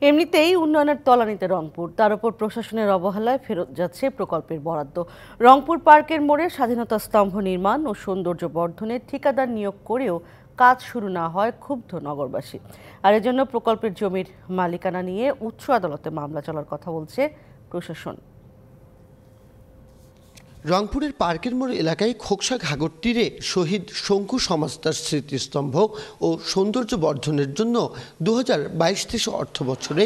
এমনিতেই উন্নয়নের তলানিতে রংপুর, তার উপর প্রশাসনের অবহেলায় ফেরত যাচ্ছে প্রকল্পের বরাদ্দ। রংপুর পার্কের মোড়ে স্বাধীনতা স্তম্ভ নির্মাণ ও সৌন্দর্য বর্ধনে ঠিকাদার নিয়োগ করেও কাজ শুরু না হয় ক্ষুব্ধ নগরবাসী। আর এজন্য প্রকল্পের জমির মালিকানা নিয়ে উচ্চ আদালতে মামলা চলার কথা বলছে প্রশাসন। রংপুরের পার্কের মোড় এলাকায় খোকসা ঘাগর তীরে শহীদ শঙ্কু সমাজদার স্মৃতিস্তম্ভ ও সৌন্দর্য বর্ধনের জন্য 2022-23 অর্থ বছরে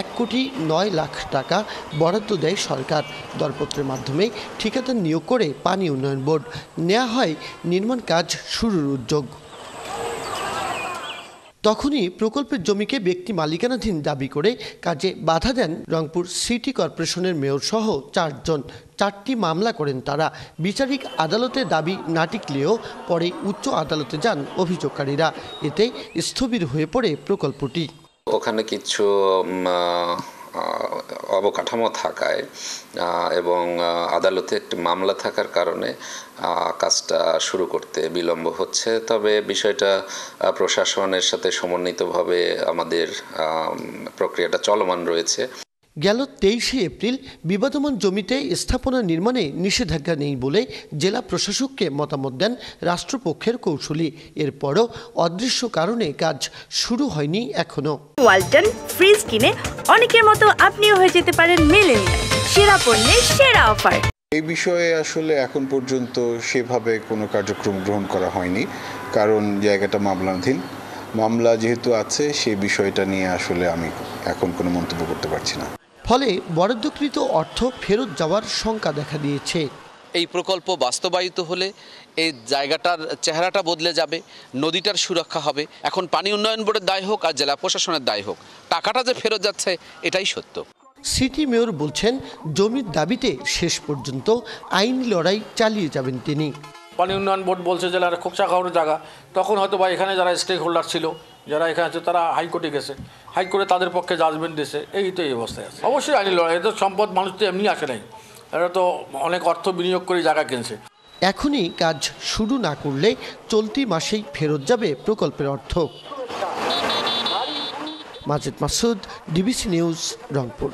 1,09,00,000 টাকা বরাদ্দ দেয় সরকার। দরপত্রের মাধ্যমে ঠিকাদার নিয়োগ করে পানি উন্নয়ন বোর্ড নেওয়া হয় নির্মাণ কাজ শুরুর উদ্যোগ। তখনই প্রকল্পের জমিকে ব্যক্তি মালিকানাধীন দাবি করে কাজে বাধা দেন রংপুর সিটি কর্পোরেশনের মেয়র সহ 4 জন। 4টি মামলা করেন তারা। বিচারিক আদালতে দাবি না টিকলেও পরে উচ্চ আদালতে যান অভিযোগকারীরা। এতে স্থবির হয়ে পড়ে প্রকল্পটি। ওখানে কিছু অবকাঠামো থাকায় এবং আদালতে একটি মামলা থাকার কারণে কাজটা শুরু করতে বিলম্ব হচ্ছে। তবে বিষয়টা প্রশাসনের সাথে সমন্বিতভাবে আমাদের প্রক্রিয়াটা চলমান রয়েছে। গেল 23 এপ্রিল বিবাদমান জমিতে স্থাপনা নির্মাণে নিষেধাজ্ঞা নেই বলে জেলা প্রশাসককে মতামত দেন রাষ্ট্রপক্ষের কৌঁসুলি। এরপরও অদৃশ্য কারণে কাজ শুরু হয়নি এখনো। ওয়ালটন ফ্রিজ কিনে অনেকের মতো আপনিও হয়ে যেতে পারেন মিলেনিয়াল। সেরা পণ্যের সেরা অফার। এই বিষয়ে আসলে এখন পর্যন্ত সেভাবে কোনো কার্যক্রম গ্রহণ করা হয়নি, কারণ জায়গাটা মামলাধীন। মামলা যেহেতু আছে সেই বিষয়টা নিয়ে আসলে আমি এখন কোনো মন্তব্য করতে পারছি না। ফলে বরাদ্দকৃত অর্থ ফেরত যাওয়ার শঙ্কা দেখা দিয়েছে। এই প্রকল্প বাস্তবায়িত হলে এই জায়গাটার চেহারাটা বদলে যাবে, নদীটার সুরক্ষা হবে। এখন পানি উন্নয়ন বোর্ডের দায় হোক আর জেলা প্রশাসনের দায় হোক, টাকাটা যে ফেরত যাচ্ছে এটাই সত্য। সিটি মেয়র বলছেন জমির দাবিতে শেষ পর্যন্ত আইনি লড়াই চালিয়ে যাবেন তিনি। পানি উন্নয়ন বোর্ড বলছে জেলার খোকসা ঘাগরের জায়গা, তখন হয়তো বা এখানে যারা স্টেক হোল্ডার ছিল, যারা এখানে আছে তারা হাইকোর্টে গেছে, হাইকোর্টে তাদের পক্ষে জাজমেন্ট দিয়েছে। এই তো এই অবস্থায় আছে। অবশ্যই আইনি লড়াই, এটা সম্পদ মানুষ তো এমনি আসে নাই, এটা তো অনেক অর্থ বিনিয়োগ করে জায়গা কিনছে। এখনই কাজ শুরু না করলে চলতি মাসেই ফেরত যাবে প্রকল্পের অর্থ। Majed Masud, DBC news, Rangpur.